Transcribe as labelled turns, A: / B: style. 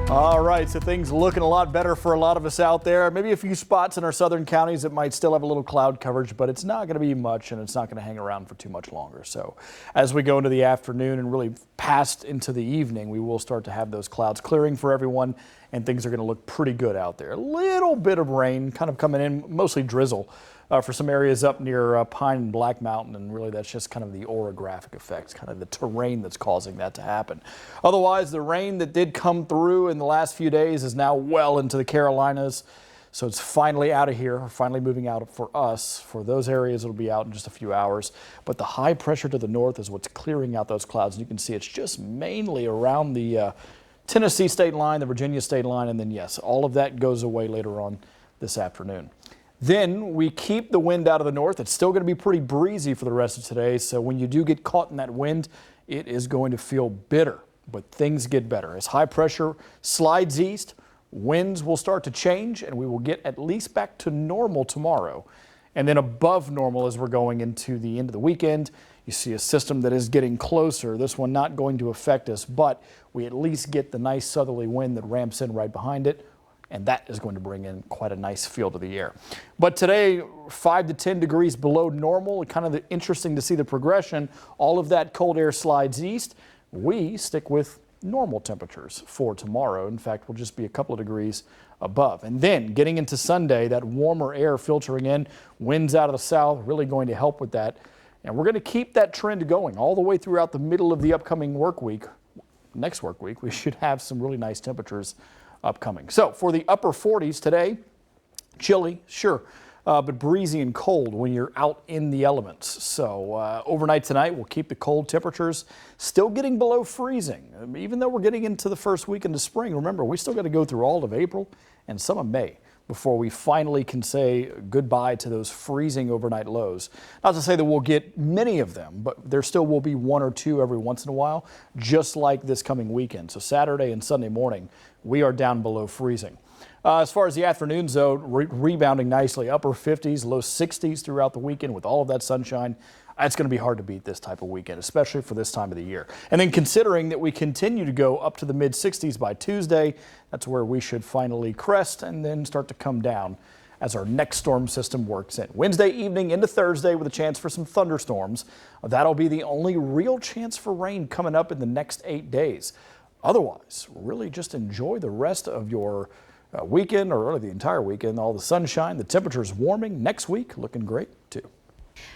A: All right, so things looking a lot better for a lot of us out there. Maybe a few spots in our southern counties that might still have a little cloud coverage, but it's not going to be much, and it's not going to hang around for too much longer. So as we go into the afternoon and really past into the evening, we will start to have those clouds clearing for everyone, and things are going to look pretty good out there. A little bit of rain kind of coming in, mostly drizzle. For some areas up near Pine and Black Mountain, and really that's just kind of the orographic effects, kind of the terrain that's causing that to happen. Otherwise, the rain that did come through in the last few days is now well into the Carolinas, so it's finally out of here, finally moving out for us. For those areas, it'll be out in just a few hours, but the high pressure to the north is what's clearing out those clouds, and you can see it's just mainly around the Tennessee state line, the Virginia state line, and then yes, all of that goes away later on this afternoon. Then we keep the wind out of the north. It's still going to be pretty breezy for the rest of today. So when you do get caught in that wind, it is going to feel bitter, but things get better. As high pressure slides east, winds will start to change and we will get at least back to normal tomorrow. And then above normal as we're going into the end of the weekend. You see a system that is getting closer. This one not going to affect us, but we at least get the nice southerly wind that ramps in right behind it. And that is going to bring in quite a nice feel to the air. But today, 5 to 10 degrees below normal. Kind of interesting to see the progression. All of that cold air slides east. We stick with normal temperatures for tomorrow. In fact, we'll just be a couple of degrees above. And then getting into Sunday, that warmer air filtering in, winds out of the south, really going to help with that. And we're going to keep that trend going all the way throughout the middle of the upcoming work week. Next work week, we should have some really nice temperatures upcoming. So for the upper 40s today, chilly, sure, but breezy and cold when you're out in the elements. So overnight tonight, we'll keep the cold temperatures still getting below freezing. Even though we're getting into the first week into spring, remember, we still got to go through all of April and some of May before we finally can say goodbye to those freezing overnight lows. Not to say that we'll get many of them, but there still will be one or two every once in a while, just like this coming weekend. So Saturday and Sunday morning, we are down below freezing. As far as the afternoons, though, rebounding nicely, upper 50s, low 60s throughout the weekend with all of that sunshine. It's going to be hard to beat this type of weekend, especially for this time of the year. And then considering that we continue to go up to the mid 60s by Tuesday, that's where we should finally crest and then start to come down as our next storm system works in. Wednesday evening into Thursday with a chance for some thunderstorms. That'll be the only real chance for rain coming up in the next 8 days. Otherwise, really just enjoy the rest of your weekend, or really the entire weekend. All the sunshine, the temperatures warming next week, looking great too.